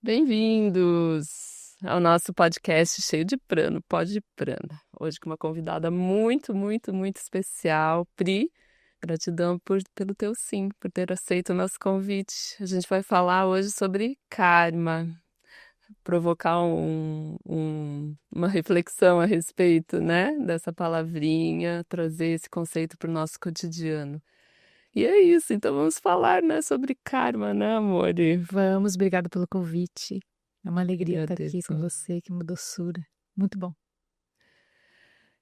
Bem-vindos ao nosso podcast cheio de prana, Pod Prana. Hoje com uma convidada muito, muito, muito especial. Pri, gratidão pelo teu sim, por ter aceito o nosso convite. A gente vai falar hoje sobre karma, provocar uma reflexão a respeito, né, dessa palavrinha, trazer esse conceito para o nosso cotidiano. E é isso, então vamos falar, né, sobre karma, né, amor? Vamos, obrigada pelo convite. É uma alegria estar aqui Agradeço. com você, que uma doçura. Muito bom.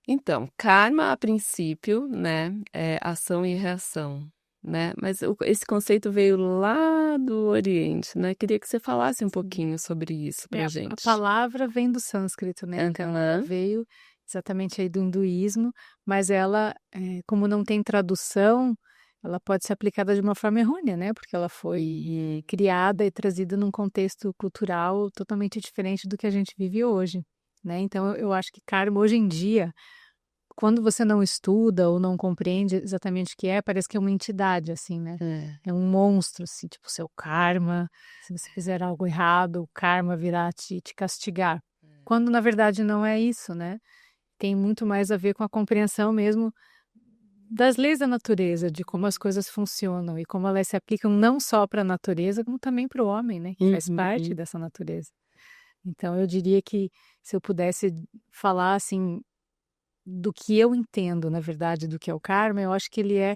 Então, karma, a princípio, né, é ação e reação, né? Mas esse conceito veio lá do Oriente, né? Queria que você falasse um pouquinho sobre isso pra A gente. palavra vem do sânscrito, né? Então, ela veio exatamente aí do hinduísmo, mas ela, como não tem tradução, ela pode ser aplicada de uma forma errônea, né? Porque ela foi criada e trazida num contexto cultural totalmente diferente do que a gente vive hoje, né? Então, eu acho que karma, hoje em dia, quando você não estuda ou não compreende exatamente o que é, parece que é uma entidade, assim, né? É um monstro, assim, tipo, seu karma. Se você fizer algo errado, o karma virá te castigar. Quando, na verdade, não é isso, né? Tem muito mais a ver com a compreensão mesmo das leis da natureza, de como as coisas funcionam e como elas se aplicam não só para a natureza, como também para o homem, né? Que faz parte dessa natureza. Então, eu diria que se eu pudesse falar, assim, do que eu entendo, na verdade, do que é o karma, eu acho que ele é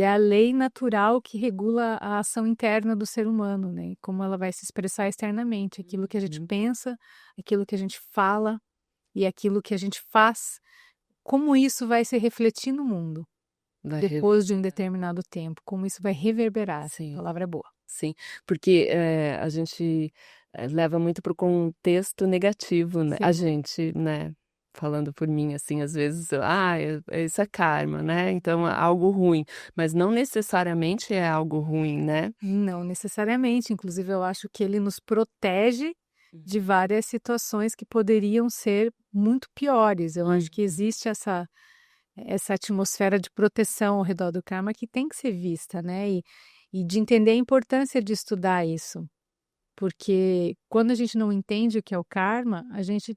a lei natural que regula a ação interna do ser humano, né? Como ela vai se expressar externamente, aquilo que a gente pensa, aquilo que a gente fala e aquilo que a gente faz, como isso vai se refletir no mundo depois de um determinado tempo, como isso vai reverberar. Sim. A palavra é boa. Sim, porque a gente leva muito para o contexto negativo, né? Sim. A gente, né? Falando por mim, assim, às vezes, isso é karma, né? Então, é algo ruim, mas não necessariamente é algo ruim, né? Não necessariamente, inclusive eu acho que ele nos protege de várias situações que poderiam ser muito piores. Eu acho que existe essa atmosfera de proteção ao redor do karma que tem que ser vista, né? E de entender a importância de estudar isso. Porque quando a gente não entende o que é o karma, a gente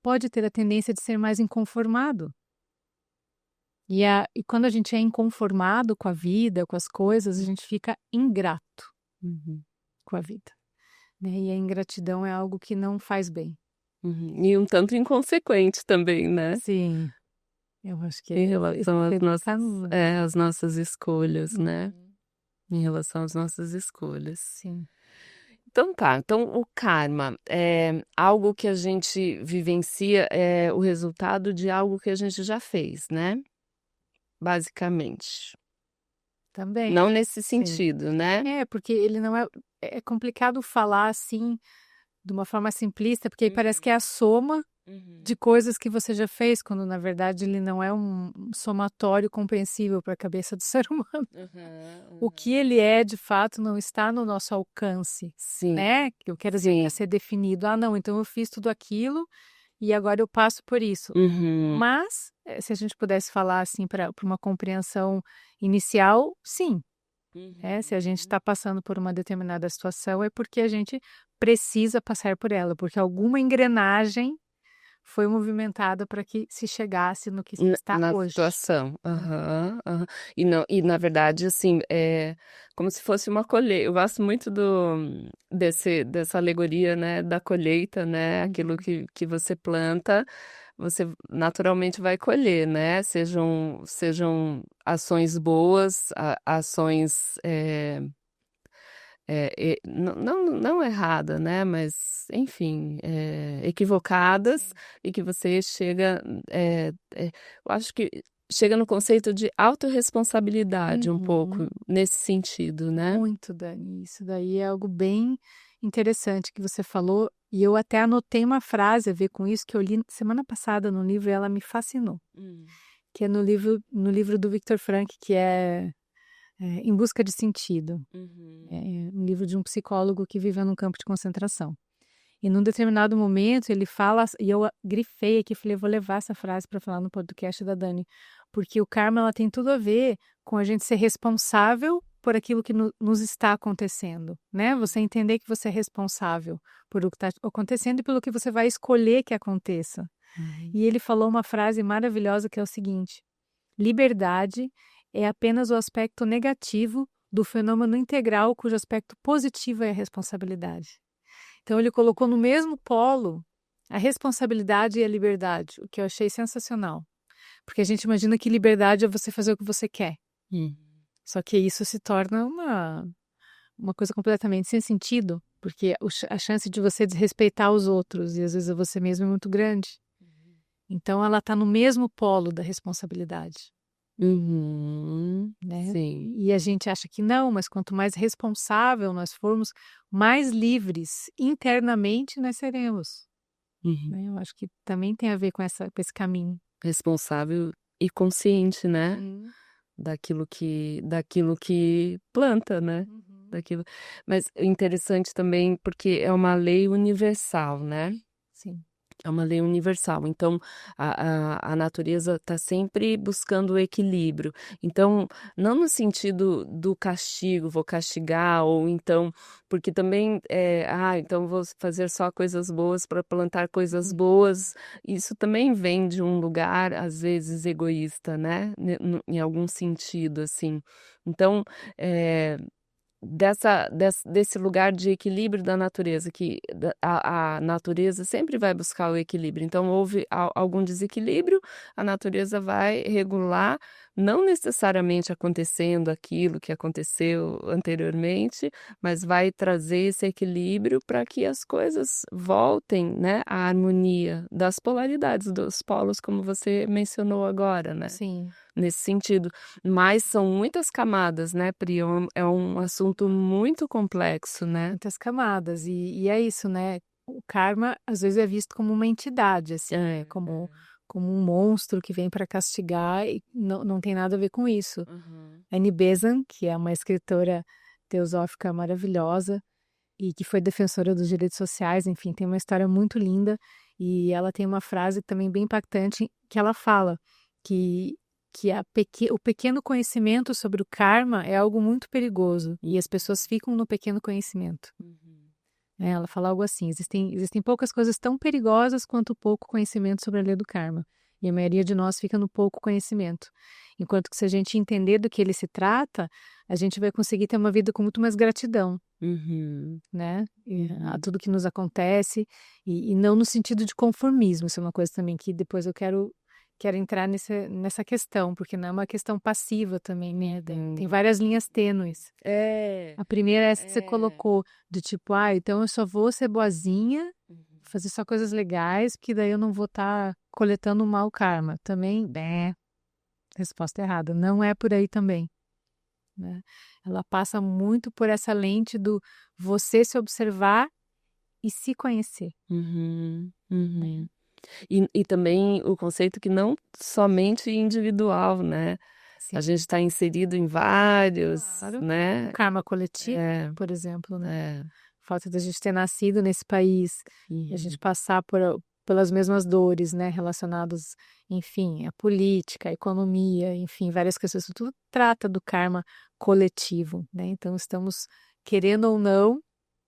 pode ter a tendência de ser mais inconformado. E quando a gente é inconformado com a vida, com as coisas, a gente fica ingrato com a vida, né? E a ingratidão é algo que não faz bem. E um tanto inconsequente também, né? Sim, eu acho que Em relação às nossas escolhas, né? Em relação às nossas escolhas. Sim. Então tá, então o karma é algo que a gente vivencia, é o resultado de algo que a gente já fez, né? Basicamente. Também. Não nesse Sim. sentido, né? É, porque ele não é. É complicado falar assim, de uma forma simplista, porque aí parece que é a soma de coisas que você já fez, quando na verdade ele não é um somatório compreensível para a cabeça do ser humano. O que ele é, de fato, não está no nosso alcance, Sim. né? Eu quero dizer, Sim. para ser definido, não, então eu fiz tudo aquilo e agora eu passo por isso. Mas, se a gente pudesse falar assim, para uma compreensão inicial, sim. Se a gente está passando por uma determinada situação, é porque a gente precisa passar por ela, porque alguma engrenagem foi movimentada para que se chegasse no que se está Na hoje. situação. E, não, e na verdade, assim, é como se fosse uma colheita. Eu gosto muito dessa alegoria, né, da colheita, né? Aquilo que você planta, você naturalmente vai colher, né? Sejam ações boas, ações não errada, né? Mas, enfim, equivocadas e que você chega, eu acho que chega no conceito de autorresponsabilidade um pouco nesse sentido, né? Muito, Dani. Isso daí é algo bem interessante que você falou, e eu até anotei uma frase a ver com isso que eu li semana passada no livro e ela me fascinou. Que é no livro do Viktor Frankl, que é Em Busca de Sentido. É um livro de um psicólogo que viveu num campo de concentração. E num determinado momento ele fala, e eu grifei aqui, falei, vou levar essa frase para falar no podcast da Dani, porque o karma ela tem tudo a ver com a gente ser responsável por aquilo que nos está acontecendo, né? Você entender que você é responsável por o que está acontecendo e pelo que você vai escolher que aconteça. E ele falou uma frase maravilhosa que é o seguinte: liberdade é apenas o aspecto negativo do fenômeno integral cujo aspecto positivo é a responsabilidade. Então ele colocou no mesmo polo a responsabilidade e a liberdade, o que eu achei sensacional. Porque a gente imagina que liberdade é você fazer o que você quer. Só que isso se torna uma coisa completamente sem sentido, porque a chance de você desrespeitar os outros e às vezes você mesmo é muito grande. Então ela está no mesmo polo da responsabilidade. Né? Sim. E a gente acha que não, mas quanto mais responsável nós formos, mais livres internamente nós seremos. Né? Eu acho que também tem a ver com esse caminho. Responsável e consciente, né? Daquilo que planta, né? Daquilo. Mas interessante também porque é uma lei universal, né? Sim. É uma lei universal. Então, a natureza está sempre buscando o equilíbrio. Então, não no sentido do castigo, vou castigar, ou então, porque também, então vou fazer só coisas boas para plantar coisas boas. Isso também vem de um lugar, às vezes, egoísta, né? Em algum sentido, assim. Então, desse lugar de equilíbrio da natureza, que a natureza sempre vai buscar o equilíbrio. Então, houve algum desequilíbrio, a natureza vai regular, não necessariamente acontecendo aquilo que aconteceu anteriormente, mas vai trazer esse equilíbrio para que as coisas voltem, né, à harmonia das polaridades, dos polos, como você mencionou agora, né? Sim. Nesse sentido. Mas são muitas camadas, né, Pri? É um assunto muito complexo, né? Muitas camadas. E é isso, né? O karma, às vezes, é visto como uma entidade, assim, como um monstro que vem para castigar e não tem nada a ver com isso. Annie Besant, que é uma escritora teosófica maravilhosa e que foi defensora dos direitos sociais, enfim, tem uma história muito linda. E ela tem uma frase também bem impactante que ela fala que o pequeno conhecimento sobre o karma é algo muito perigoso e as pessoas ficam no pequeno conhecimento. Ela fala algo assim: existem poucas coisas tão perigosas quanto o pouco conhecimento sobre a lei do karma. E a maioria de nós fica no pouco conhecimento. Enquanto que se a gente entender do que ele se trata, a gente vai conseguir ter uma vida com muito mais gratidão, né? A tudo que nos acontece e não no sentido de conformismo. Isso é uma coisa também que depois eu quero entrar nessa questão, porque não é uma questão passiva também, né? Tem várias linhas tênues. A primeira é essa que você colocou, de tipo, então eu só vou ser boazinha, fazer só coisas legais, que daí eu não vou estar coletando um mau karma. Também, resposta errada. Não é por aí também. Né? Ela passa muito por essa lente do você se observar e se conhecer. E também o conceito que não somente individual, né? Sim. A gente está inserido em vários, né? O karma coletivo, por exemplo, né? Falta da gente ter nascido nesse país e a gente passar pelas mesmas dores, né? Relacionadas, enfim, à política, à economia, enfim, várias questões. Tudo trata do karma coletivo, né? Então estamos, querendo ou não,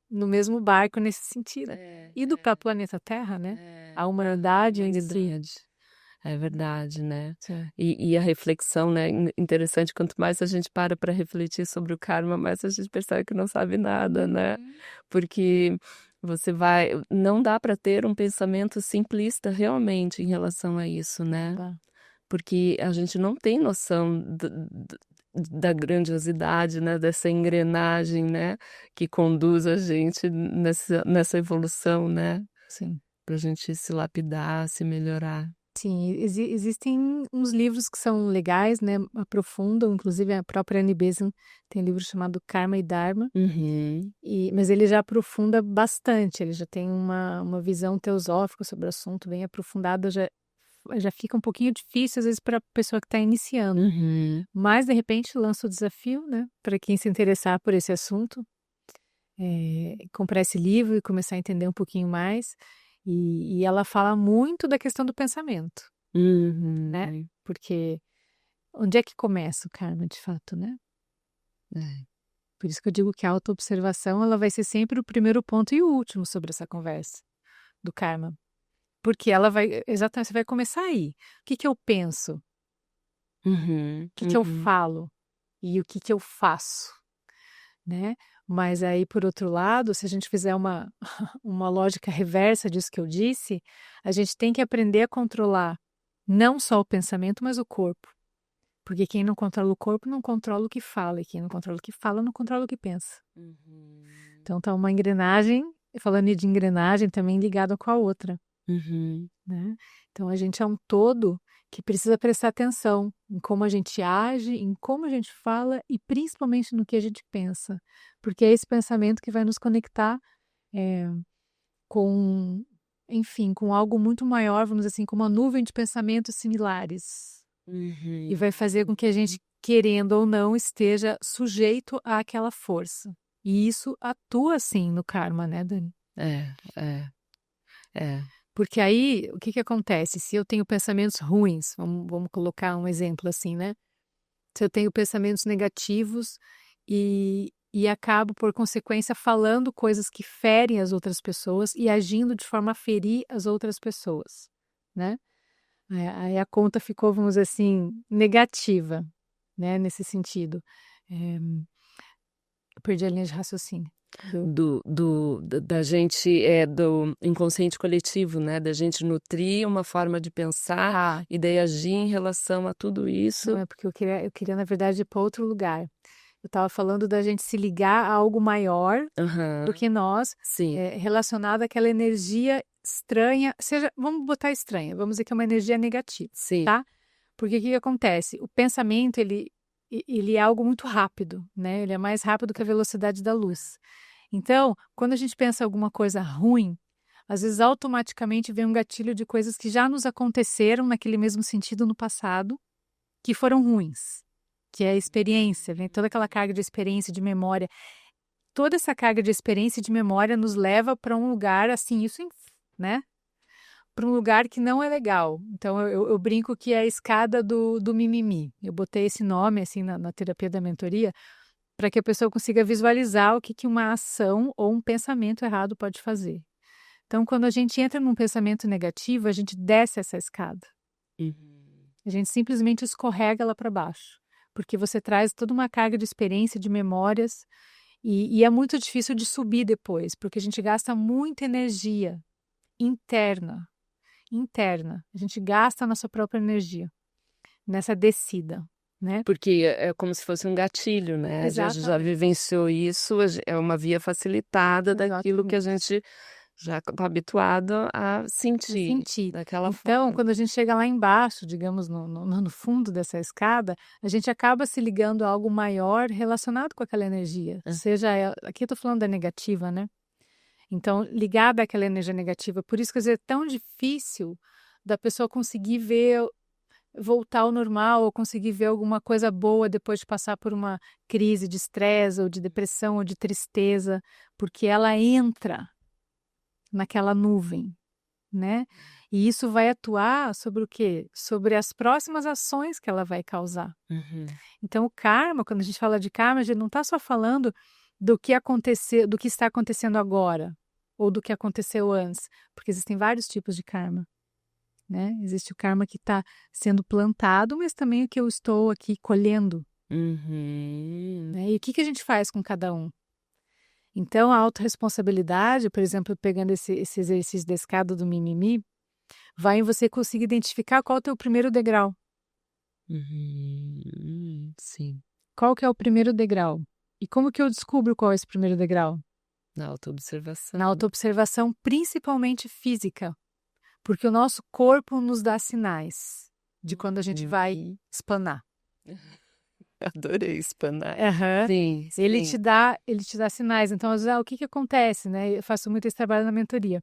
no mesmo barco nesse sentido. E do próprio planeta Terra, né? A humanidade ainda tríade. É verdade, né? E a reflexão, né? Interessante, quanto mais a gente para refletir sobre o karma, mais a gente percebe que não sabe nada, né? Porque não dá para ter um pensamento simplista realmente em relação a isso, né? Porque a gente não tem noção da grandiosidade, né? Dessa engrenagem, né? Que conduz a gente nessa evolução, né? Sim. Pra gente se lapidar, se melhorar. Sim, existem uns livros que são legais, né? Aprofundam, inclusive a própria Annie Besant tem um livro chamado Karma e Dharma, mas ele já aprofunda bastante, ele já tem uma visão teosófica sobre o assunto bem aprofundada, já fica um pouquinho difícil às vezes para a pessoa que está iniciando, mas de repente lança o desafio, né? Para quem se interessar por esse assunto, comprar esse livro e começar a entender um pouquinho mais. E ela fala muito da questão do pensamento, né? Porque onde é que começa o karma, de fato, né? Por isso que eu digo que a autoobservação ela vai ser sempre o primeiro ponto e o último sobre essa conversa do karma. Porque ela vai, exatamente, você vai começar aí. O que eu penso? Uhum, O que eu falo? E o que eu faço? Né? Mas aí, por outro lado, se a gente fizer uma lógica reversa disso que eu disse, a gente tem que aprender a controlar não só o pensamento, mas o corpo. Porque quem não controla o corpo não controla o que fala, e quem não controla o que fala não controla o que pensa. Então tá uma engrenagem, falando de engrenagem, também ligada com a outra. Né? Então a gente é um todo que precisa prestar atenção em como a gente age, em como a gente fala e principalmente no que a gente pensa. Porque é esse pensamento que vai nos conectar com, enfim, com algo muito maior, vamos dizer assim, com uma nuvem de pensamentos similares. E vai fazer com que a gente, querendo ou não, esteja sujeito àquela força. E isso atua, sim, no karma, né, Dani? Porque aí, o que acontece? Se eu tenho pensamentos ruins, vamos colocar um exemplo assim, né? Se eu tenho pensamentos negativos e acabo, por consequência, falando coisas que ferem as outras pessoas e agindo de forma a ferir as outras pessoas, né? Aí a conta ficou, vamos dizer assim, negativa, né? Nesse sentido. Eu perdi a linha de raciocínio. Da gente, do inconsciente coletivo, né? Da gente nutrir uma forma de pensar e daí agir em relação a tudo isso. Não, é porque eu queria, na verdade, ir para outro lugar. Eu estava falando da gente se ligar a algo maior do que nós, relacionado àquela energia estranha, vamos botar estranha, vamos dizer que é uma energia negativa, tá? Porque o que acontece? O pensamento, ele é algo muito rápido, né? Ele é mais rápido que a velocidade da luz. Então, quando a gente pensa alguma coisa ruim, às vezes automaticamente vem um gatilho de coisas que já nos aconteceram naquele mesmo sentido no passado, que foram ruins, que é a experiência, vem toda aquela carga de experiência, de memória. Toda essa carga de experiência e de memória nos leva para um lugar assim, né? Para um lugar que não é legal. Então, eu brinco que é a escada do mimimi. Eu botei esse nome assim na terapia da mentoria, para que a pessoa consiga visualizar o que uma ação ou um pensamento errado pode fazer. Então, quando a gente entra num pensamento negativo, a gente desce essa escada. A gente simplesmente escorrega ela para baixo, porque você traz toda uma carga de experiência, de memórias, e é muito difícil de subir depois, porque a gente gasta muita energia interna. A gente gasta a nossa própria energia nessa descida. Né? Porque é como se fosse um gatilho, né? A gente já vivenciou isso, é uma via facilitada daquilo que a gente já está habituado a sentir. Daquela forma. Então, quando a gente chega lá embaixo, digamos, no fundo dessa escada, a gente acaba se ligando a algo maior relacionado com aquela energia. Seja, aqui eu estou falando da negativa, né? Então, ligada àquela energia negativa. Por isso que às vezes é tão difícil da pessoa conseguir voltar ao normal ou conseguir ver alguma coisa boa depois de passar por uma crise de estresse ou de depressão ou de tristeza, porque ela entra naquela nuvem, né? E isso vai atuar sobre o quê? Sobre as próximas ações que ela vai causar. Então, o karma, quando a gente fala de karma, a gente não está só falando do que aconteceu, do que está acontecendo agora ou do que aconteceu antes, porque existem vários tipos de karma. Né? Existe o karma que está sendo plantado, mas também o que eu estou aqui colhendo. Né? E o que a gente faz com cada um? Então, a autorresponsabilidade, por exemplo, pegando esse exercício da escada do mimimi, vai em você conseguir identificar qual é o teu primeiro degrau. Sim. Qual que é o primeiro degrau? E como que eu descubro qual é esse primeiro degrau? Na autoobservação. Na autoobservação, principalmente física. Porque o nosso corpo nos dá sinais de quando a gente vai espanar. Adorei espanar. Sim. Ele te dá sinais. Então, o que acontece, né? Eu faço muito esse trabalho na mentoria.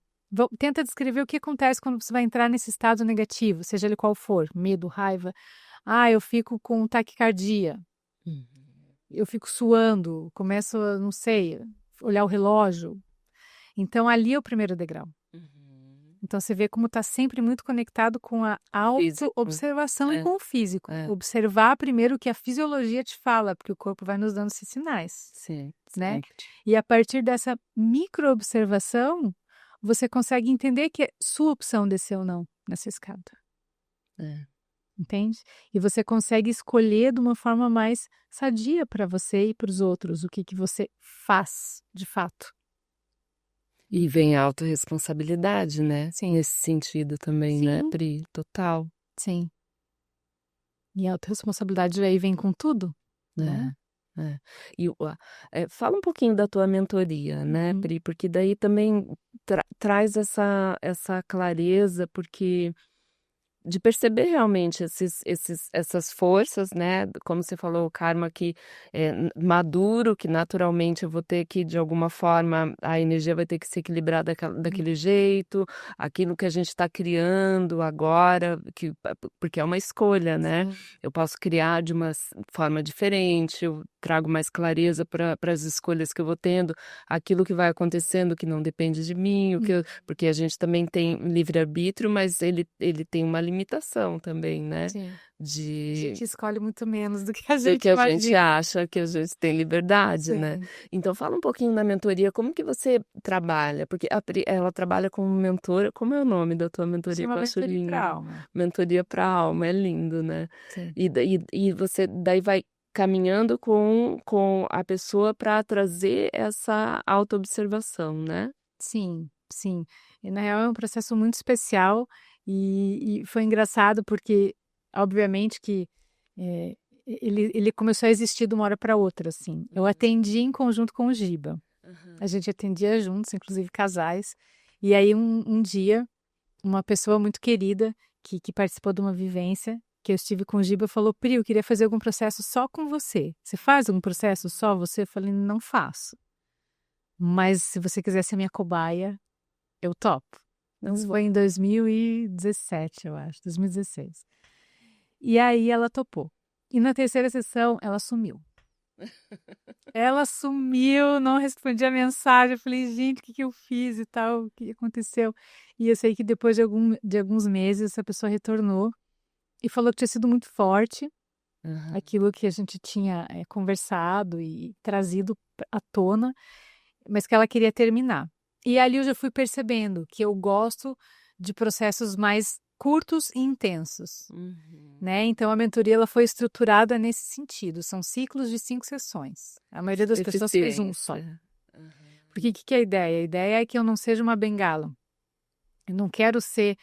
Tenta descrever o que acontece quando você vai entrar nesse estado negativo, seja ele qual for, medo, raiva. Eu fico com taquicardia. Eu fico suando, começo a, não sei, olhar o relógio. Então, ali é o primeiro degrau. Então você vê como está sempre muito conectado com a Físico. auto-observação e É. com o físico. É. Observar primeiro o que a fisiologia te fala, porque o corpo vai nos dando esses sinais. Sim, Né? sempre. E a partir dessa micro-observação, você consegue entender que é sua opção descer ou não nessa escada. É. Entende? E você consegue escolher de uma forma mais sadia para você e para os outros o que você faz de fato. E vem a autorresponsabilidade, né? Sim. Nesse sentido também, né, Sim. Pri? Total. Sim. E a autorresponsabilidade aí vem com tudo, né? É. E fala um pouquinho da tua mentoria, né, Uhum. Pri? Porque daí também traz essa clareza, porque de perceber realmente essas forças, né, como você falou, o karma que é maduro, que naturalmente eu vou ter que, de alguma forma, a energia vai ter que se equilibrar daquele jeito, aquilo que a gente está criando agora, porque é uma escolha, né? Eu posso criar de uma forma diferente, eu trago mais clareza para as escolhas que eu vou tendo, aquilo que vai acontecendo que não depende de mim, porque a gente também tem livre-arbítrio, mas ele tem uma limitação também, né? Sim. A De gente escolhe muito menos do que a do gente que a gente imagina. acha que a gente tem liberdade, né? Sim. Então fala um pouquinho da mentoria, como que você trabalha? Porque a Pri, ela trabalha como mentora, como é o nome da tua mentoria? Chama Que eu acho mentoria lindo. para a alma. Mentoria para a alma, é lindo, né? Sim. E você daí vai caminhando com a pessoa para trazer essa autoobservação, né? Sim, sim. E na real é um processo muito especial e foi engraçado porque, obviamente que ele começou a existir de uma hora para outra, assim. Eu atendi em conjunto com o Giba. A gente atendia juntos, inclusive casais. E aí um dia, uma pessoa muito querida que participou de uma vivência que eu estive com o Giba falou: Pri, eu queria fazer algum processo só com você. Você faz algum processo só você? Eu falei: não faço. Mas se você quiser ser minha cobaia, eu topo. Isso foi em 2017, eu acho, 2016. E aí ela topou. E na terceira sessão, ela sumiu. Ela sumiu, não respondia a mensagem. Eu falei, gente, o que eu fiz e tal? O que aconteceu? E eu sei que depois de alguns meses, essa pessoa retornou e falou que tinha sido muito forte aquilo que a gente tinha conversado e trazido à tona, mas que ela queria terminar. E ali eu já fui percebendo que eu gosto de processos mais curtos e intensos, né? Então a mentoria ela foi estruturada nesse sentido. São ciclos de 5 sessões. A maioria das pessoas fez um só. Porque o que é a ideia? A ideia é que eu não seja uma bengala. Eu não quero ser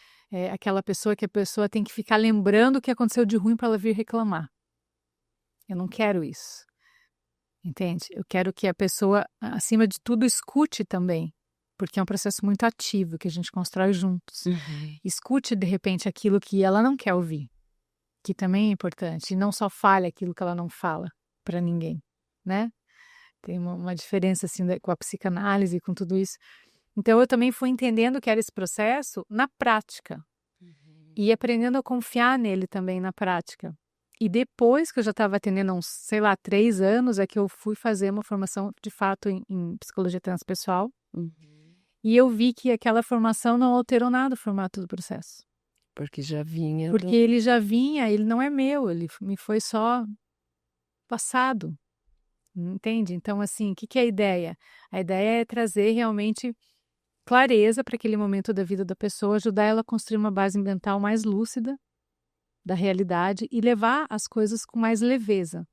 aquela pessoa que a pessoa tem que ficar lembrando o que aconteceu de ruim para ela vir reclamar. Eu não quero isso. Entende? Eu quero que a pessoa, acima de tudo, escute também. Porque é um processo muito ativo que a gente constrói juntos. Escute, de repente, aquilo que ela não quer ouvir, que também é importante. E não só fale aquilo que ela não fala para ninguém, né? Tem uma diferença, assim, com a psicanálise, com tudo isso. Então, eu também fui entendendo que era esse processo na prática. E aprendendo a confiar nele também na prática. E depois que eu já estava atendendo há uns, sei lá, 3 anos, é que eu fui fazer uma formação, de fato, em psicologia transpessoal. E eu vi que aquela formação não alterou nada o formato do processo. Porque já vinha. Porque ele já vinha, ele não é meu, ele me foi só passado. Entende? Então, assim, o que é a ideia? A ideia é trazer realmente clareza para aquele momento da vida da pessoa, ajudar ela a construir uma base mental mais lúcida da realidade e levar as coisas com mais leveza.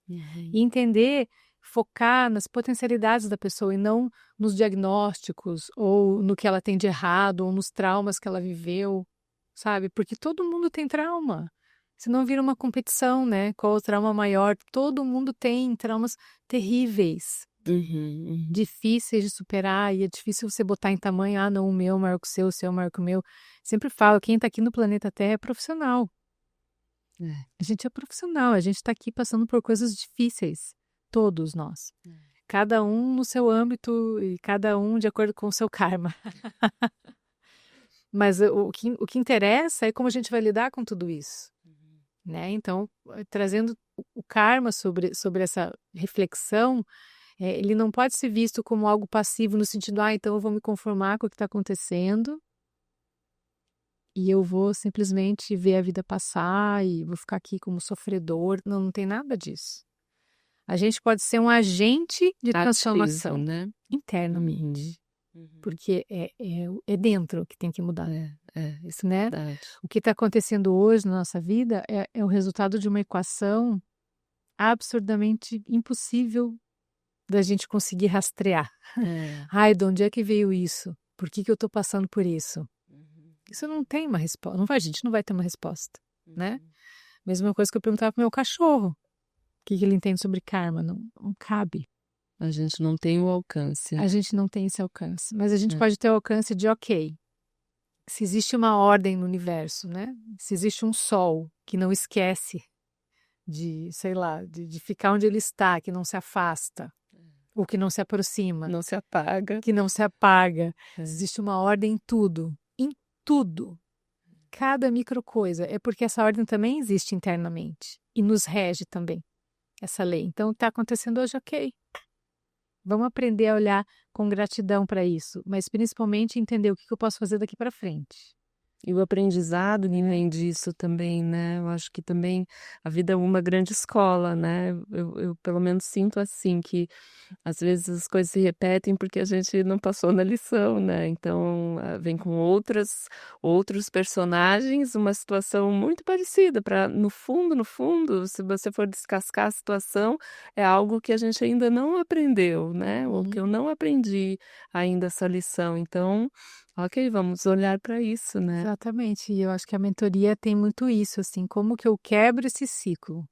E entender, focar nas potencialidades da pessoa e não nos diagnósticos ou no que ela tem de errado ou nos traumas que ela viveu, sabe? Porque todo mundo tem trauma. Senão vira uma competição, né? Qual o trauma maior? Todo mundo tem traumas terríveis, difíceis de superar, e é difícil você botar em tamanho, ah, não, o meu é maior que o seu é maior que o meu. Sempre falo, quem está aqui no planeta Terra é profissional. A gente é profissional, a gente está aqui passando por coisas difíceis, todos nós. Cada um no seu âmbito e cada um de acordo com o seu karma. Mas o que interessa é como a gente vai lidar com tudo isso. Né? Então, trazendo o karma sobre essa reflexão, ele não pode ser visto como algo passivo no sentido, então eu vou me conformar com o que está acontecendo e eu vou simplesmente ver a vida passar e vou ficar aqui como sofredor. Não, não tem nada disso. A gente pode ser um agente de Ativo, transformação né? internamente, porque é dentro que tem que mudar, Isso é né? verdade. O que está acontecendo hoje na nossa vida é o resultado de uma equação absurdamente impossível da gente conseguir rastrear. Ai, de onde é que veio isso? Por que eu estou passando por isso? Isso não tem uma resposta. Não vai, a gente não vai ter uma resposta, né? Mesma coisa que eu perguntava pro meu cachorro. O que ele entende sobre karma? Não, não cabe. A gente não tem o alcance. A gente não tem esse alcance. Mas a gente pode ter o alcance de, ok, se existe uma ordem no universo, né? Se existe um sol que não esquece de, sei lá, de ficar onde ele está, que não se afasta, ou que não se aproxima, Não se apaga. que não se apaga. Existe uma ordem em tudo. Em tudo. Cada micro coisa. É porque essa ordem também existe internamente. E nos rege também, essa lei. Então, o que está acontecendo hoje, ok. Vamos aprender a olhar com gratidão para isso. Mas, principalmente, entender o que eu posso fazer daqui para frente. E o aprendizado vem disso também, né? Eu acho que também a vida é uma grande escola, né? Eu pelo menos sinto assim, que às vezes as coisas se repetem porque a gente não passou na lição, né? Então, vem com outros personagens, uma situação muito parecida, para no fundo, se você for descascar a situação, é algo que a gente ainda não aprendeu, né? Ou que eu não aprendi ainda essa lição. Então, ok, vamos olhar para isso, né? Exatamente. E eu acho que a mentoria tem muito isso, assim, como que eu quebro esse ciclo.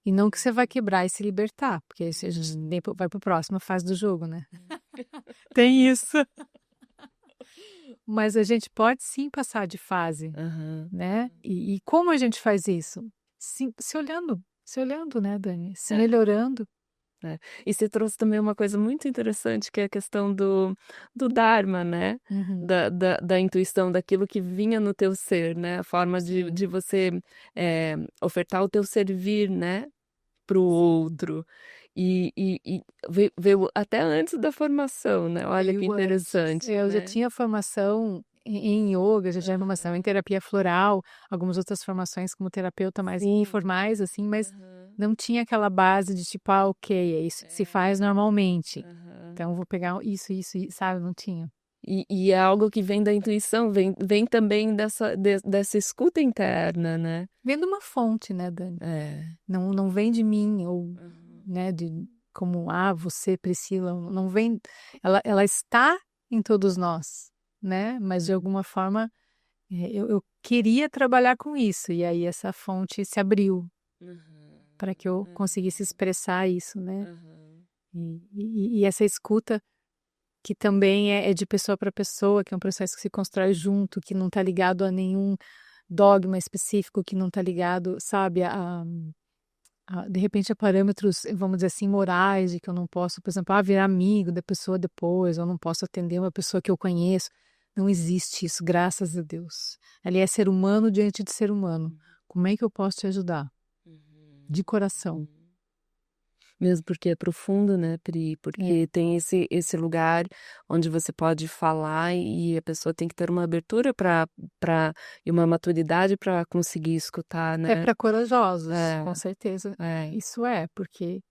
E não que você vai quebrar e se libertar, porque aí você vai para a próxima fase do jogo, né? Tem isso. Mas a gente pode sim passar de fase, né? E como a gente faz isso? Se olhando, né, Dani? Se melhorando. E você trouxe também uma coisa muito interessante, que é a questão do Dharma, né? Da intuição, daquilo que vinha no teu ser, né? A forma de você ofertar o teu servir, né? Para o outro. E veio até antes da formação, né? Olha que interessante. Eu já né? tinha formação em yoga, já tinha formação em terapia floral, algumas outras formações como terapeuta mais informais, assim, mas não tinha aquela base de tipo, ok, é isso que se faz normalmente. Então, vou pegar isso, sabe? Não tinha. E é algo que vem da intuição, vem também dessa escuta interna, né? Vem de uma fonte, né, Dani? Não vem de mim, ou, né, como, você, Priscila, não vem, ela está em todos nós, né? Mas de alguma forma eu queria trabalhar com isso, e aí essa fonte se abriu para que eu conseguisse expressar isso, né? E essa escuta que também é de pessoa para pessoa, que é um processo que se constrói junto, que não está ligado a nenhum dogma específico, que não está ligado, sabe, de repente a parâmetros, vamos dizer assim, morais, de que eu não posso, por exemplo, virar amigo da pessoa depois, ou não posso atender uma pessoa que eu conheço. Não existe isso, graças a Deus. Ali é ser humano diante de ser humano. Como é que eu posso te ajudar? De coração. Mesmo porque é profundo, né, Pri? Porque tem esse lugar onde você pode falar e a pessoa tem que ter uma abertura e uma maturidade para conseguir escutar, né? É para corajosos, com certeza. Isso porque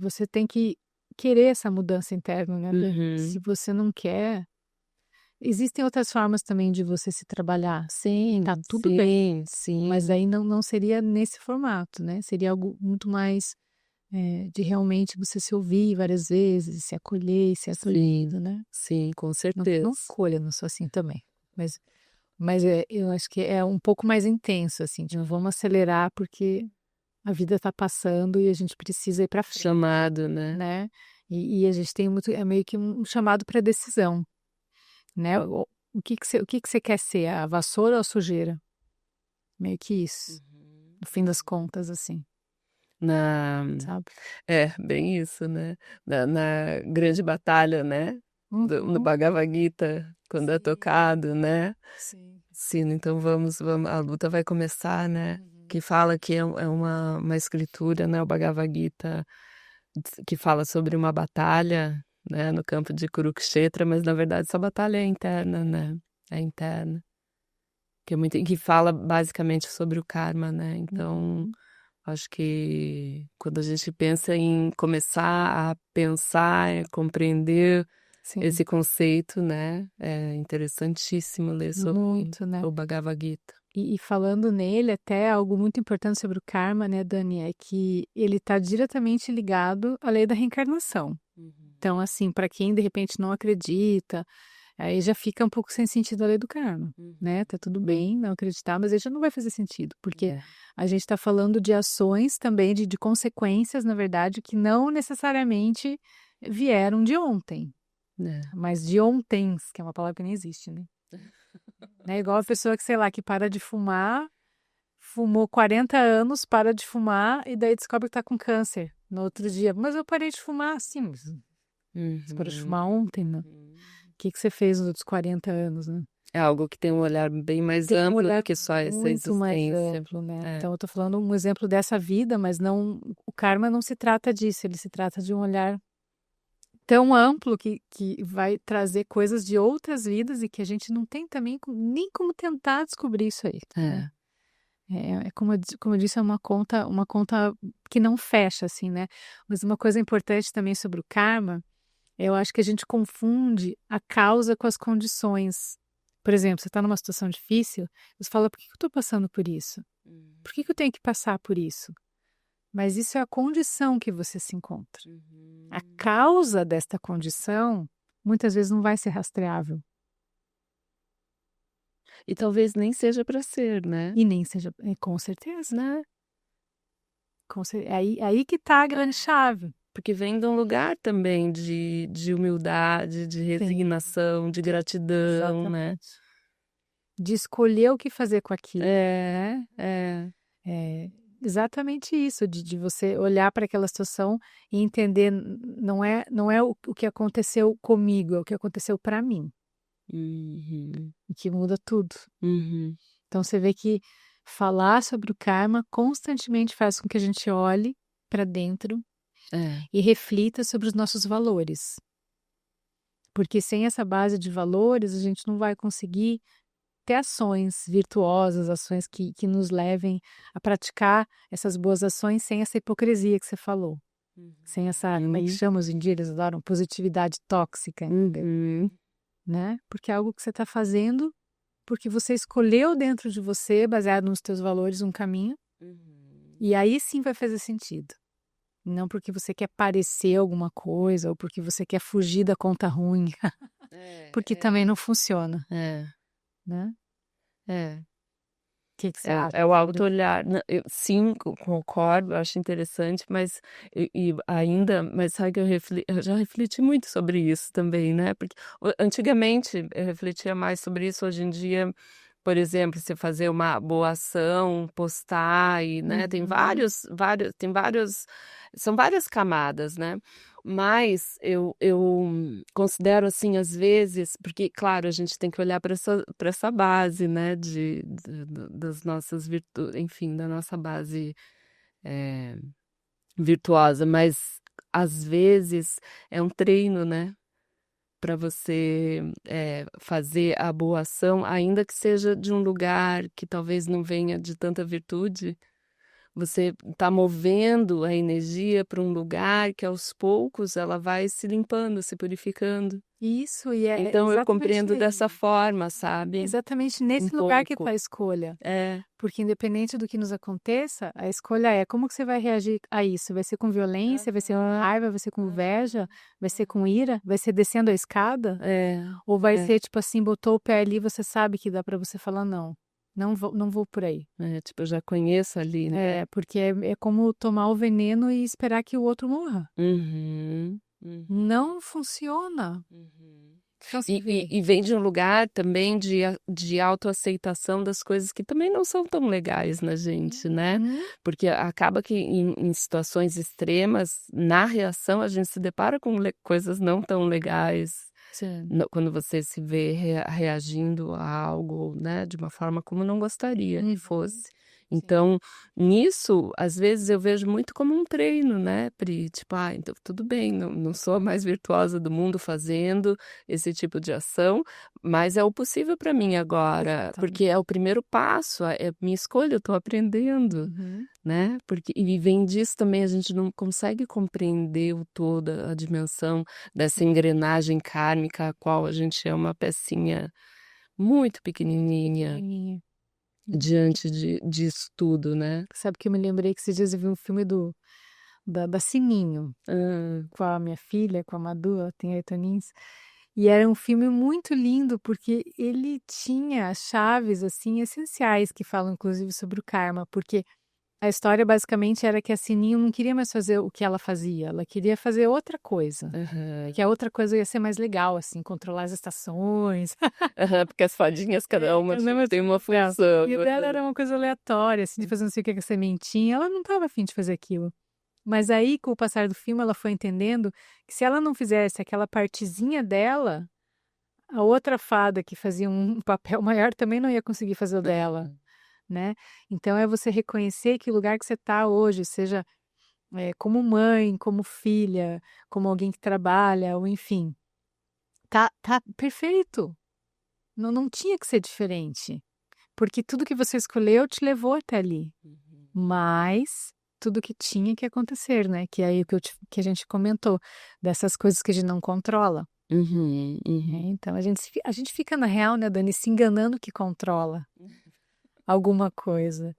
você tem que querer essa mudança interna, né? Se você não quer. Existem outras formas também de você se trabalhar. Sim, tá tudo bem. Sim. Mas aí não seria nesse formato, né? Seria algo muito mais de realmente você se ouvir várias vezes, se acolher e ser acolhido, né? Sim, com certeza. Não acolha, não sou assim também. Mas eu acho que é um pouco mais intenso, assim, tipo, vamos acelerar porque a vida está passando e a gente precisa ir para frente. Chamado, né? E a gente tem é meio que um chamado para decisão, né? O que você quer ser, a vassoura ou a sujeira? Meio que isso, no fim das contas, assim, sabe? Bem isso, né? Na grande batalha, né? No Bhagavad Gita, quando é tocado, né? Sim, então vamos, a luta vai começar, né? Que fala que é uma escritura, né? O Bhagavad Gita, que fala sobre uma batalha, né? No campo de Kurukshetra, mas na verdade essa batalha é interna, né? É interna. que fala basicamente sobre o karma, né? Então, acho que quando a gente pensa em começar a pensar, compreender Sim, esse conceito, né? É interessantíssimo ler sobre muito, né? o Bhagavad Gita. E falando nele, até algo muito importante sobre o karma, né, Dani, é que ele está diretamente ligado à lei da reencarnação. Então, assim, para quem de repente não acredita, aí já fica um pouco sem sentido a lei do karma, né? Tá tudo bem não acreditar, mas aí já não vai fazer sentido, porque a gente está falando de ações também, de consequências, na verdade, que não necessariamente vieram de ontem, mas de ontens, que é uma palavra que nem existe, né? É igual a pessoa que, sei lá, que para de fumar, fumou 40 anos, para de fumar e daí descobre que tá com câncer no outro dia. Mas eu parei de fumar, sim, você parou de fumar ontem, né? O que você fez nos outros 40 anos, né? É algo que tem um olhar bem mais Tem um amplo olhar do que só essa muito mais existência. amplo, né? Então eu tô falando um exemplo dessa vida, mas não, o karma não se trata disso, ele se trata de um olhar tão amplo que vai trazer coisas de outras vidas e que a gente não tem também nem como tentar descobrir isso aí, né? Como eu disse, é uma conta que não fecha, assim, né? Mas uma coisa importante também sobre o karma, eu acho que a gente confunde a causa com as condições. Por exemplo, você está numa situação difícil, você fala, por que eu estou passando por isso? Por que eu tenho que passar por isso? Mas isso é a condição que você se encontra. A causa desta condição, muitas vezes não vai ser rastreável. E talvez nem seja para ser, né? E nem seja, com certeza, né? Aí que está a grande chave. Porque vem de um lugar também de humildade, de resignação, de gratidão, Exatamente. né? De escolher o que fazer com aquilo. É. Exatamente isso, de você olhar para aquela situação e entender, não é o que aconteceu comigo, é o que aconteceu para mim. E que muda tudo. Então você vê que falar sobre o karma constantemente faz com que a gente olhe para dentro e reflita sobre os nossos valores. Porque sem essa base de valores, a gente não vai conseguir ter ações virtuosas, ações que nos levem a praticar essas boas ações sem essa hipocrisia que você falou. Sem essa, como é que chama os indígenas? Eles adoram positividade tóxica, né? Porque é algo que você está fazendo porque você escolheu dentro de você, baseado nos teus valores, um caminho, e aí sim vai fazer sentido. Não porque você quer parecer alguma coisa ou porque você quer fugir da conta ruim, porque também não funciona, né? O que você acha? É o auto-olhar. Sim, concordo, acho interessante, mas mas sabe que eu já refleti muito sobre isso também, né? Porque antigamente eu refletia mais sobre isso, hoje em dia, por exemplo, você fazer uma boa ação, postar e, né, tem são várias camadas, né? Mas eu considero assim, às vezes, porque, claro, a gente tem que olhar para essa base, né, das nossas virtudes, enfim, da nossa base virtuosa, mas às vezes é um treino, né, para você fazer a boa ação, ainda que seja de um lugar que talvez não venha de tanta virtude. Você está movendo a energia para um lugar que aos poucos ela vai se limpando, se purificando. Isso, e é Então eu compreendo exatamente dessa forma, sabe? exatamente nesse Um lugar que pouco. está a escolha. É. Porque independente do que nos aconteça, a escolha é como que você vai reagir a isso? Vai ser com violência, vai ser com raiva, vai ser com inveja, vai ser com ira, vai ser descendo a escada? Ou vai ser tipo assim, botou o pé ali, você sabe que dá para você falar não vou por aí. Tipo, eu já conheço ali, né? Porque é como tomar o veneno e esperar que o outro morra. Não funciona. Então, E vem de um lugar também de autoaceitação das coisas que também não são tão legais na gente, né? Porque acaba que em situações extremas, na reação, a gente se depara com coisas não tão legais. Quando você se vê reagindo a algo, né, de uma forma como não gostaria que fosse. Então, nisso, às vezes eu vejo muito como um treino, né, Pri? Tipo, então tudo bem, não sou a mais virtuosa do mundo fazendo esse tipo de ação, mas é o possível para mim agora, porque é o primeiro passo, é minha escolha, eu estou aprendendo, né? Porque e vem disso também, a gente não consegue compreender o toda a dimensão dessa engrenagem kármica, a qual a gente é uma pecinha muito pequenininha diante disso tudo, né? Sabe que eu me lembrei que esses dias eu vi um filme da Sininho, com a minha filha, com a Madu, ela tem 8 aninhos, e era um filme muito lindo, porque ele tinha chaves, assim, essenciais, que falam inclusive sobre o karma, porque a história basicamente era que a Sininho não queria mais fazer o que ela fazia, ela queria fazer outra coisa. Que a outra coisa ia ser mais legal, assim, controlar as estações. Porque as fadinhas, cada uma tem uma função. E dela era uma coisa aleatória, assim, de fazer não sei o que com a sementinha. Ela não estava afim de fazer aquilo. Mas aí, com o passar do filme, ela foi entendendo que se ela não fizesse aquela partezinha dela, a outra fada que fazia um papel maior também não ia conseguir fazer o dela, né? Então é você reconhecer que o lugar que você está hoje, seja como mãe, como filha, como alguém que trabalha, ou enfim, tá perfeito. Não tinha que ser diferente, porque tudo que você escolheu te levou até ali. Mas tudo que tinha que acontecer, né? Que é aí o que a gente comentou, dessas coisas que a gente não controla. Então a gente fica, na real, né, Dani, se enganando que controla alguma coisa.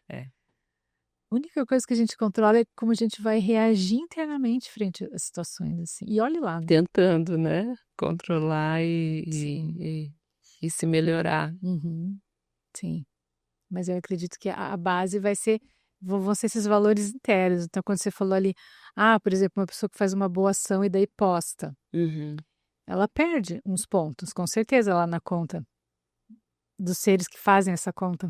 A única coisa que a gente controla é como a gente vai reagir internamente frente às situações, assim. E olhe lá, né? Tentando, né? Controlar e se melhorar. Sim. Mas eu acredito que a base vão ser esses valores internos. Então, quando você falou ali, por exemplo, uma pessoa que faz uma boa ação e daí posta, ela perde uns pontos, com certeza, lá na conta dos seres que fazem essa conta.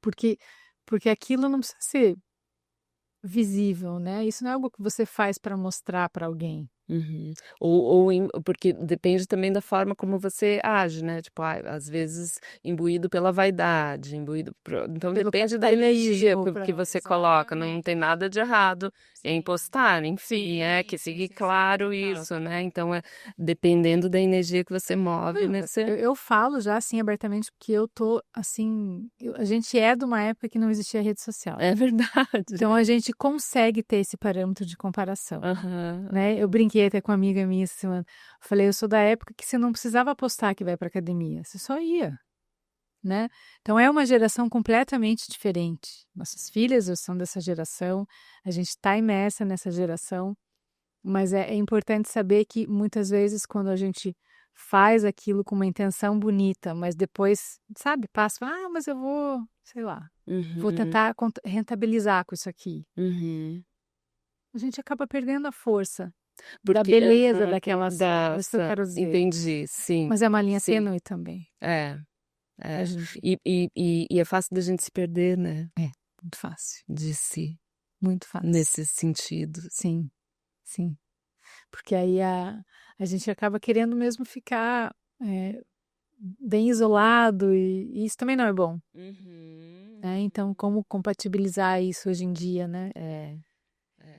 Porque aquilo não precisa ser visível, né? Isso não é algo que você faz para mostrar para alguém. Porque depende também da forma como você age, né? Tipo, às vezes imbuído pela vaidade, então depende da energia que você coloca, não tem nada de errado em postar, enfim, que fique claro isso, né? Então, dependendo da energia que você move, né? Eu falo já assim abertamente porque eu tô assim, a gente é de uma época que não existia rede social. É verdade. Então a gente consegue ter esse parâmetro de comparação, né? Eu brinquei até com uma amiga minha essa semana. Falei, eu sou da época que você não precisava postar que vai para academia, você só ia, né? Então é uma geração completamente diferente. Nossas filhas são dessa geração, a gente está imersa nessa geração, mas é importante saber que muitas vezes quando a gente faz aquilo com uma intenção bonita, mas depois, sabe, passa, mas eu vou, sei lá, vou tentar rentabilizar com isso aqui. A gente acaba perdendo a força da beleza daquelas, isso que eu quero dizer. Entendi, sim. Mas é uma linha tênue também. E é fácil da gente se perder, né? Muito fácil. De si. Muito fácil. Nesse sentido. Sim. Porque aí a gente acaba querendo mesmo ficar bem isolado e isso também não é bom. Né? Então, como compatibilizar isso hoje em dia, né?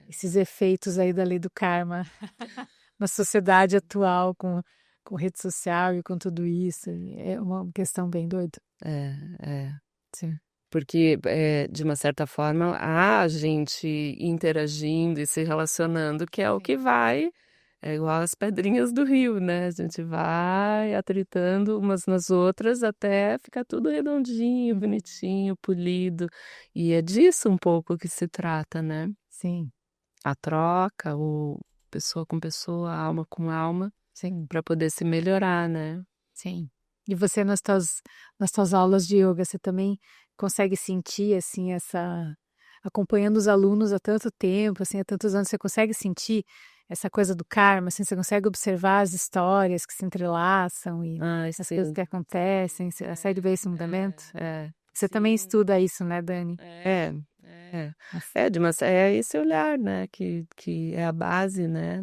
Esses efeitos aí da lei do karma na sociedade atual com rede social e com tudo isso. É uma questão bem doida. Sim. Porque, de uma certa forma, há gente interagindo e se relacionando, que é o que vai, é igual as pedrinhas do rio, né? A gente vai atritando umas nas outras até ficar tudo redondinho, bonitinho, polido. E é disso um pouco que se trata, né? Sim. A troca, o pessoa com pessoa, alma com alma, para poder se melhorar, né? Sim. E você nas tuas aulas de yoga, você também consegue sentir assim acompanhando os alunos há tanto tempo, assim, há tantos anos, você consegue sentir essa coisa do karma, assim, você consegue observar as histórias que se entrelaçam e as coisas que acontecem, você consegue ver esse mudamento? Você também estuda isso, né, Dani? É esse olhar, né, que é a base, né,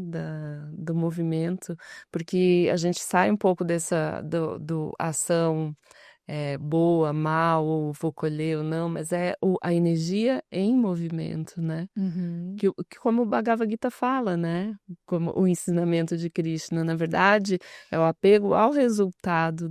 do movimento, porque a gente sai um pouco do ação boa, mal, ou vou colher ou não, mas é a energia em movimento, né? Uhum. Que como o Bhagavad Gita fala, né? Como o ensinamento de Krishna, na verdade, é o apego ao resultado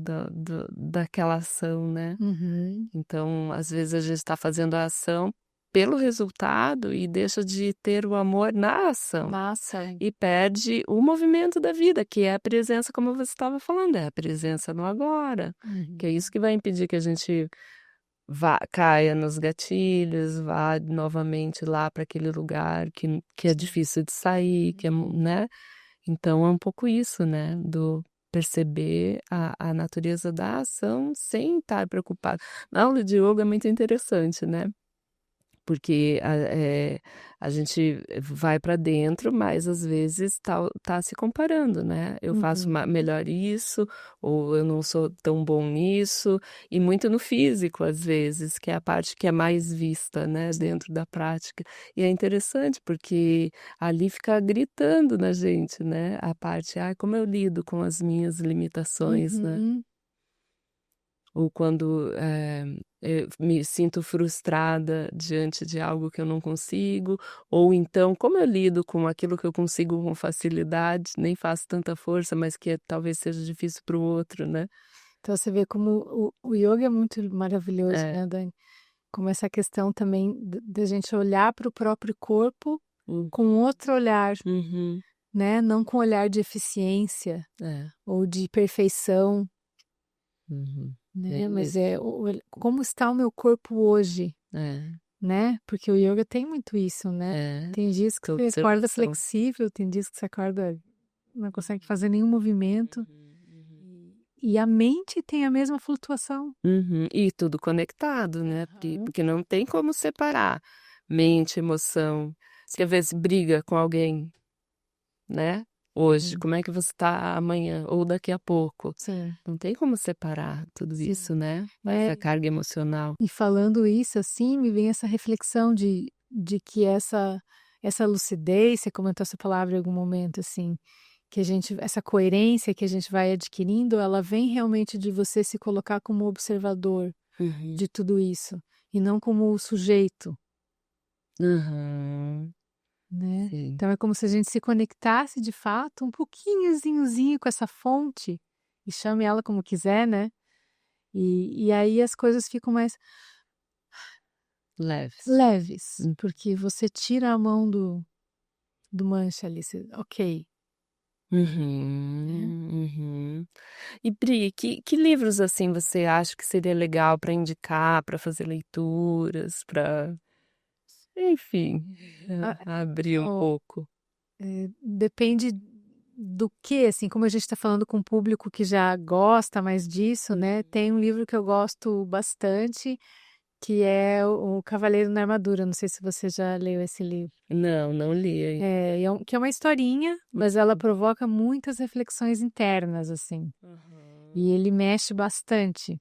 daquela ação, né? Uhum. Então, às vezes a gente está fazendo a ação pelo resultado e deixa de ter o amor na ação. Massa. E perde o movimento da vida, que é a presença, como você estava falando, é a presença no agora. Uhum. Que é isso que vai impedir que a gente caia nos gatilhos, vá novamente lá para aquele lugar que é difícil de sair, né? Então é um pouco isso, né? Do perceber a natureza da ação sem estar preocupado. Na aula de yoga é muito interessante, né? Porque a gente vai para dentro, mas às vezes tá se comparando, né? Eu faço melhor isso, ou eu não sou tão bom nisso, e muito no físico, às vezes, que é a parte que é mais vista, né, dentro da prática. E é interessante, porque ali fica gritando na gente, né? A parte, como eu lido com as minhas limitações, né? Uhum. Ou quando eu me sinto frustrada diante de algo que eu não consigo, ou então como eu lido com aquilo que eu consigo com facilidade, nem faço tanta força, mas que talvez seja difícil para o outro, né? Então você vê como o yoga é muito maravilhoso, É. né, Dani? Como essa questão também da gente olhar para o próprio corpo com outro olhar, Uhum. né? Não com olhar de eficiência É. ou de perfeição, Uhum. né? Mas Isso. como está o meu corpo hoje, É. né? Porque o yoga tem muito isso, né? É. Tem dias que Essa você acorda observação. flexível, tem dias que você acorda não consegue fazer nenhum movimento. E a mente tem a mesma flutuação. Uhum. E tudo conectado, né? Porque não tem como separar mente, emoção. Você às vezes briga com alguém, né? Hoje, como é que você tá amanhã ou daqui a pouco? Sim. Não tem como separar tudo isso, né? Essa carga emocional. E falando isso assim, me vem essa reflexão de que essa lucidez, você comentou essa palavra em algum momento, assim, que essa coerência que a gente vai adquirindo, ela vem realmente de você se colocar como observador de tudo isso, e não como o sujeito, Uhum. né? Sim. Então é como se a gente se conectasse de fato um pouquinhozinhozinho com essa fonte, e chame ela como quiser, né? E aí as coisas ficam mais leves, porque você tira a mão do mancha ali, ok. Uhum. E Pri, que livros assim você acha que seria legal para indicar, para fazer leituras, para, enfim, abrir um pouco? Depende do que, assim, como a gente está falando com um público que já gosta mais disso, né? Tem um livro que eu gosto bastante, que é o Cavaleiro na Armadura. Não sei se você já leu esse livro. Não li aí. Que é uma historinha, mas ela provoca muitas reflexões internas, assim. E ele mexe bastante.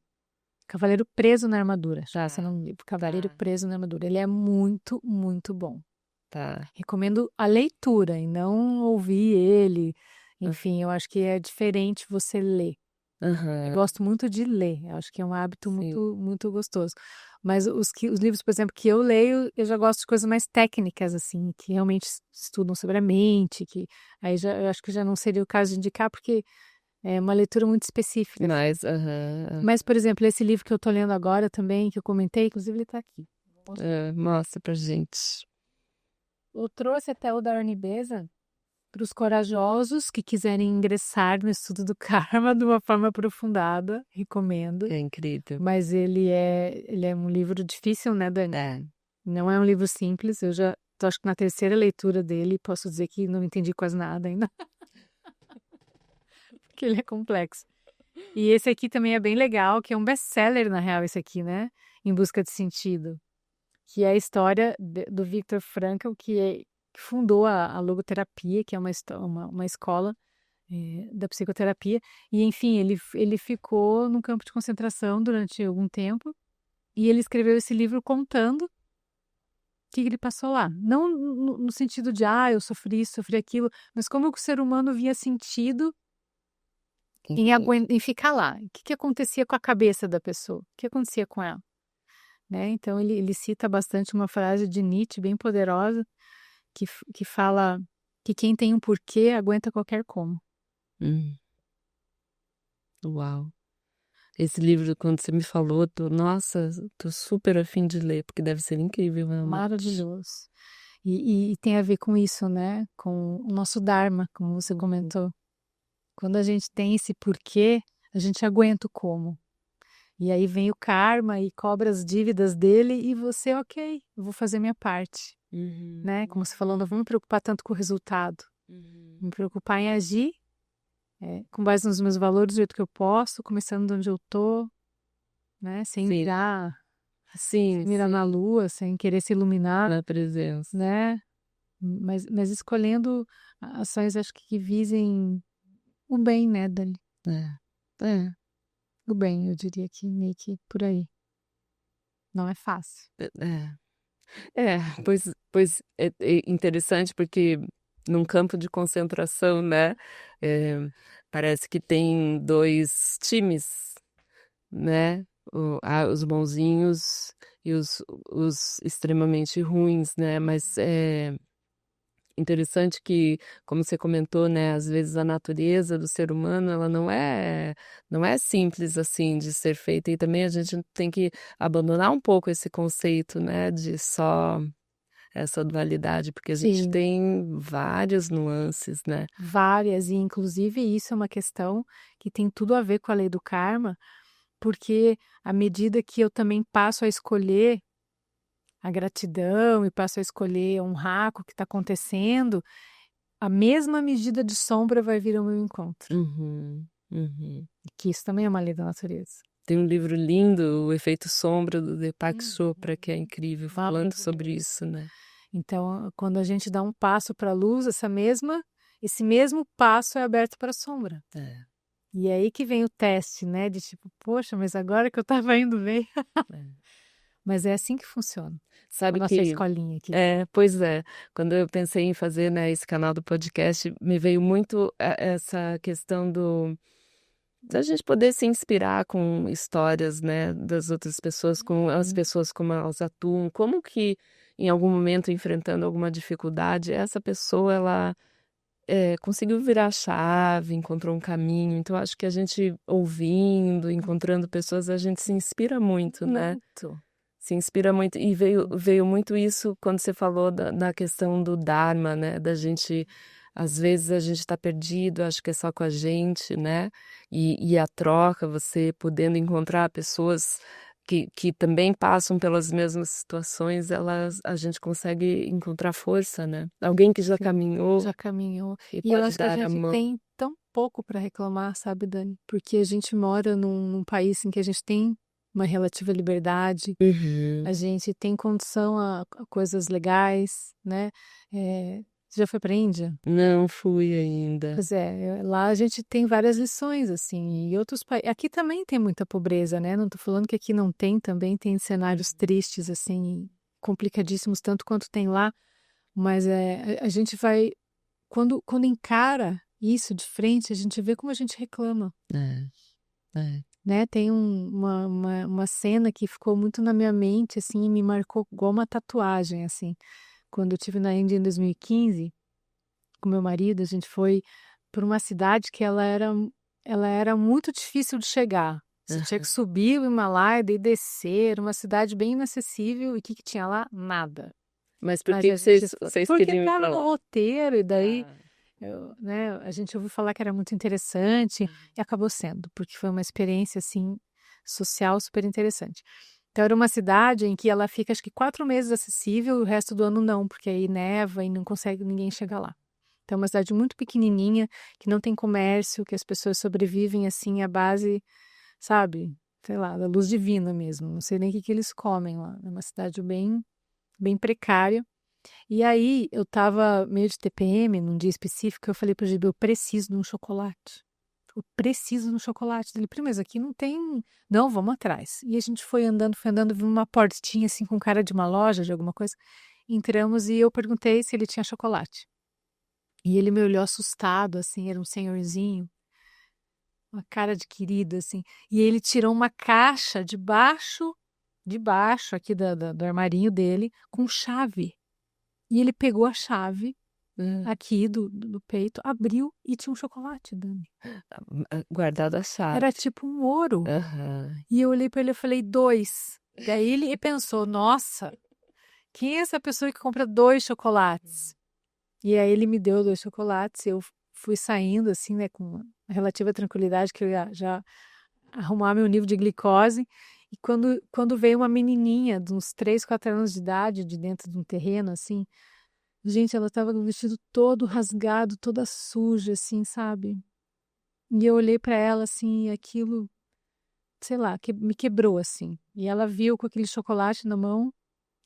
Cavaleiro Preso na Armadura. Já, esse é o nome do livro. Cavaleiro Preso na Armadura. Ele é muito, muito bom. Tá. Recomendo a leitura e não ouvir ele. Enfim, eu acho que é diferente você ler. Eu gosto muito de ler. Eu acho que é um hábito muito, muito gostoso. Mas os livros, por exemplo, que eu leio, eu já gosto de coisas mais técnicas, assim, que realmente estudam sobre a mente, que aí eu acho que já não seria o caso de indicar, porque é uma leitura muito específica. Mas, por exemplo, esse livro que eu tô lendo agora também, que eu comentei, inclusive ele tá aqui. Mostra pra gente. Eu trouxe até o da Ernie Beza para os corajosos que quiserem ingressar no estudo do karma de uma forma aprofundada, recomendo. É incrível. Mas ele é um livro difícil, né, Dani? Não é um livro simples. Eu já tô, acho que na terceira leitura dele, posso dizer que não entendi quase nada ainda. Porque ele é complexo. E esse aqui também é bem legal, que é um best-seller, na real, esse aqui, né? Em Busca de Sentido. Que é a história do Viktor Frankl, que fundou a logoterapia, que é uma escola da psicoterapia. E, enfim, ele ficou num campo de concentração durante algum tempo. E ele escreveu esse livro contando o que ele passou lá. Não no sentido de, eu sofri isso, sofri aquilo, mas como o ser humano via sentido em ficar lá. O que acontecia com a cabeça da pessoa? O que acontecia com ela? Né? Então, ele cita bastante uma frase de Nietzsche, bem poderosa, que fala que quem tem um porquê aguenta qualquer como. Uau! Esse livro, quando você me falou, nossa, tô super a fim de ler, porque deve ser incrível, realmente. Maravilhoso. E tem a ver com isso, né? Com o nosso Dharma, como você comentou. Quando a gente tem esse porquê, a gente aguenta o como. E aí vem o karma e cobra as dívidas dele e você, ok, eu vou fazer minha parte. Né? Como você falou, não vou me preocupar tanto com o resultado. Me preocupar em agir com base nos meus valores, do jeito que eu posso, começando de onde eu tô, né? Sem mirar na lua, sem querer se iluminar. Na presença. Né? Mas escolhendo ações, acho que visem o bem, né, Dani? O bem, eu diria que meio que por aí. Não é fácil. Pois é interessante porque num campo de concentração, né, parece que tem dois times, né, os bonzinhos e os extremamente ruins, né, mas é interessante que, como você comentou, né, às vezes a natureza do ser humano, ela não é simples assim de ser feita e também a gente tem que abandonar um pouco esse conceito, né, de só essa dualidade, porque a gente tem várias nuances, né? Várias, e inclusive isso é uma questão que tem tudo a ver com a lei do karma, porque à medida que eu também passo a escolher a gratidão e passo a escolher honrar o que está acontecendo, a mesma medida de sombra vai vir ao meu encontro. Que isso também é uma lei da natureza. Tem um livro lindo, O Efeito Sombra, do Deepak Chopra, que é incrível, falando sobre isso, né? Então, quando a gente dá um passo para a luz, esse mesmo passo é aberto para a sombra. E é aí que vem o teste, né? De tipo, poxa, mas agora que eu estava indo ver. Mas é assim que funciona. Sabe a nossa escolinha aqui. Pois é. Quando eu pensei em fazer, né, esse canal do podcast, me veio muito essa questão da gente poder se inspirar com histórias, né, das outras pessoas, com as pessoas como elas atuam, como que em algum momento enfrentando alguma dificuldade, essa pessoa ela conseguiu virar a chave, encontrou um caminho. Então acho que a gente ouvindo, encontrando pessoas, a gente se inspira muito, né? Se inspira muito e veio muito isso quando você falou da questão do Dharma, né? Da gente às vezes a gente está perdido, acho que é só com a gente, né? E a troca, você podendo encontrar pessoas que também passam pelas mesmas situações, a gente consegue encontrar força, né? Alguém que já caminhou. Já caminhou. E eu pode acho que a dar a gente mão. tem tão pouco para reclamar, sabe, Dani? Porque a gente mora num país em que a gente tem uma relativa liberdade, a gente tem condição a coisas legais, né? Você já foi para a Índia? Não fui ainda. Pois lá a gente tem várias lições, assim, e outros países. Aqui também tem muita pobreza, né? Não tô falando que aqui não tem, também tem cenários tristes, assim, complicadíssimos, tanto quanto tem lá, mas a gente vai. Quando encara isso de frente, a gente vê como a gente reclama. Né? Tem uma cena que ficou muito na minha mente, assim, e me marcou igual uma tatuagem, assim. Quando eu estive na Índia em 2015, com meu marido, a gente foi para uma cidade que ela era muito difícil de chegar. Você tinha que subir o Himalaia e descer, uma cidade bem inacessível, e o que tinha lá? Nada. Mas por que vocês Porque queriam ir estava pra no lá? roteiro, e daí né, a gente ouviu falar que era muito interessante, e acabou sendo, porque foi uma experiência, assim, social super interessante. Então, era uma cidade em que ela fica, acho que 4 meses acessível, e o resto do ano não, porque aí neva e não consegue ninguém chegar lá. Então, é uma cidade muito pequenininha, que não tem comércio, que as pessoas sobrevivem, assim, à base, sabe, sei lá, da luz divina mesmo. Não sei nem o que eles comem lá. É uma cidade bem, bem precária. E aí, eu tava meio de TPM, num dia específico, eu falei pro Gibi, eu preciso de um chocolate. Eu preciso de um chocolate. Ele, mas aqui não tem... Não, vamos atrás. E a gente foi andando, viu uma portinha, assim, com cara de uma loja, de alguma coisa. Entramos e eu perguntei se ele tinha chocolate. E ele me olhou assustado, assim, era um senhorzinho. uma cara de querido, assim. E ele tirou uma caixa de baixo aqui do armarinho dele, com chave. E ele pegou a chave aqui do peito, abriu e tinha um chocolate, Dani. Guardado a chave. Era tipo um ouro. Aham. E eu olhei para ele e falei, 2. Daí ele pensou, nossa, quem é essa pessoa que compra 2 chocolates? E aí ele me deu 2 chocolates, eu fui saindo assim, né, com uma relativa tranquilidade, que eu ia já arrumar meu nível de glicose. E quando veio uma menininha de uns 3, 4 anos de idade, de dentro de um terreno, assim, gente, ela tava com o vestido todo rasgado, toda suja, assim, sabe? E eu olhei para ela, assim, e aquilo, sei lá, que me quebrou, assim. E ela viu com aquele chocolate na mão.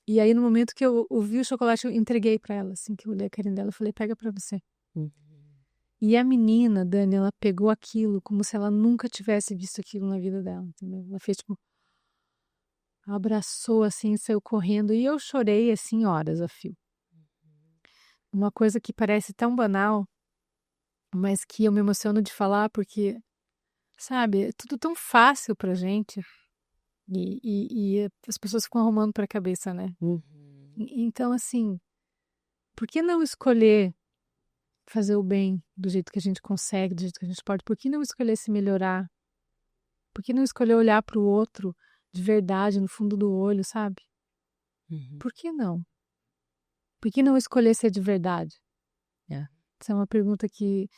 E aí, no momento que eu ouvi o chocolate, eu entreguei para ela, assim, que eu olhei a carinha dela, eu falei, pega para você. Uhum. E a menina, Dani, ela pegou aquilo como se ela nunca tivesse visto aquilo na vida dela, entendeu? Ela fez, tipo, abraçou, assim, saiu correndo. E eu chorei, assim, horas a fio. Uma coisa que parece tão banal, mas que eu me emociono de falar porque, sabe, é tudo tão fácil pra gente. E as pessoas ficam arrumando pra cabeça, né? Uhum. Então, assim, por que não escolher fazer o bem do jeito que a gente consegue, do jeito que a gente pode? Por que não escolher se melhorar? Por que não escolher olhar para o outro de verdade, no fundo do olho, sabe? Uhum. Por que não? Por que não escolher ser de verdade? É. Essa é uma pergunta que,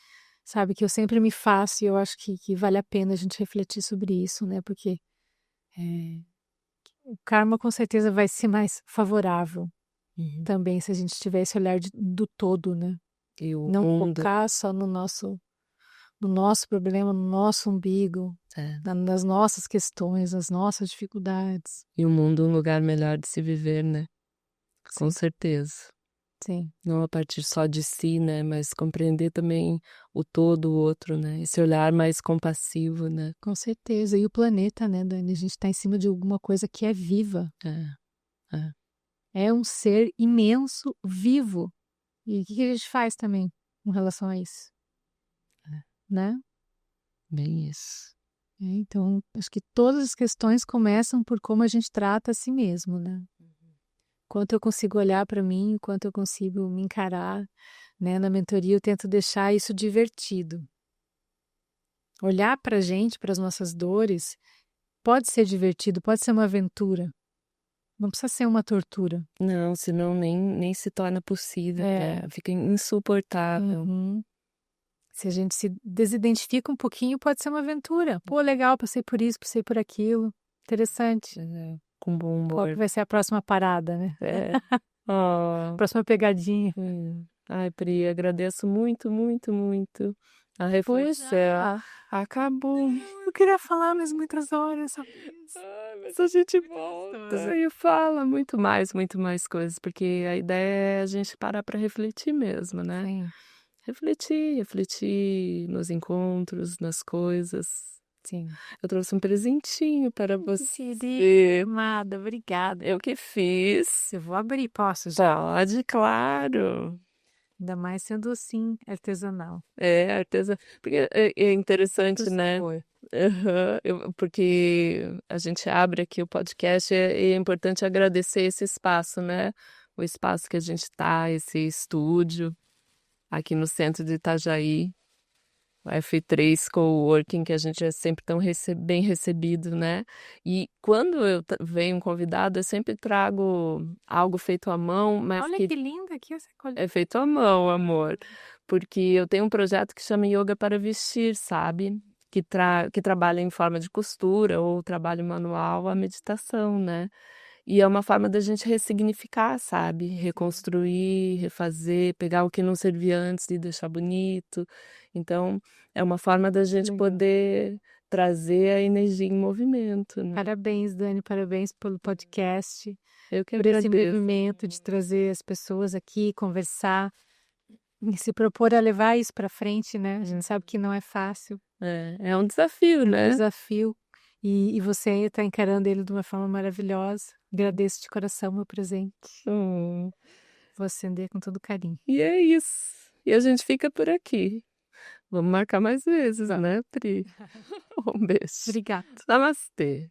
sabe, que eu sempre me faço e eu acho que vale a pena a gente refletir sobre isso, né? Porque o karma com certeza vai ser mais favorável Uhum. também se a gente tiver esse olhar do todo, né? E o Não mundo. focar só no nosso problema, no nosso umbigo, É. nas nossas questões, nas nossas dificuldades. E o mundo um lugar melhor de se viver, né? Com Sim, certeza. sim, Não a partir só de si, né? Mas compreender também o todo, o outro, né? Esse olhar mais compassivo, né? com certeza. E o planeta, né, Dani? A gente está em cima de alguma coisa que é viva. É. É um ser imenso, vivo. E o que a gente faz também com relação a isso? É. Né? Bem isso. Então, acho que todas as questões começam por como a gente trata a si mesmo, né? Quanto eu consigo olhar para mim, quanto eu consigo me encarar, né? Na mentoria eu tento deixar isso divertido. Olhar para a gente, para as nossas dores, pode ser divertido, pode ser uma aventura. Não precisa ser uma tortura. Não, senão nem se torna possível, né? Fica insuportável. Uhum. Se a gente se desidentifica um pouquinho, pode ser uma aventura. Pô, legal, passei por isso, passei por aquilo. Interessante. Com bom Qual que humor. vai ser a próxima parada, né? É. Oh. Próxima pegadinha. Ai, Pri, agradeço muito, muito, muito a reflexão. Acabou. Eu queria falar mais muitas horas sobre isso. Mas a gente volta e fala muito mais coisas, porque a ideia é a gente parar para refletir mesmo, né? Sim. Refletir nos encontros, nas coisas. Sim. Eu trouxe um presentinho para você. Querida, amada, obrigada. Eu que fiz. Eu vou abrir, posso já? Pode, claro. Ainda mais sendo assim, artesanal. É, artesã. Porque é interessante, Por né? favor. Porque a gente abre aqui o podcast e é importante agradecer esse espaço, né? O espaço que a gente está, esse estúdio aqui no centro de Itajaí, o F3 Coworking, que a gente é sempre tão bem recebido, né? E quando venho um convidado, eu sempre trago algo feito à mão, mas Olha que linda aqui essa colher. é feito à mão, amor. Porque eu tenho um projeto que chama Yoga para Vestir, sabe? Que trabalha em forma de costura ou trabalho manual a meditação, né? E é uma forma da gente ressignificar, sabe? Reconstruir, refazer, pegar o que não servia antes e deixar bonito. Então, é uma forma da gente poder trazer a energia em movimento, né? Parabéns, Dani, parabéns pelo podcast. Eu que Por esse agradeço. movimento de trazer as pessoas aqui, conversar, e se propor a levar isso para frente, né? A gente sabe que não é fácil. É um desafio, né? Desafio. E você está encarando ele de uma forma maravilhosa. Agradeço de coração meu presente. Vou acender com todo carinho. E é isso. E a gente fica por aqui. Vamos marcar mais vezes, Vamos. né, Pri? Um beijo. Obrigada. Namastê.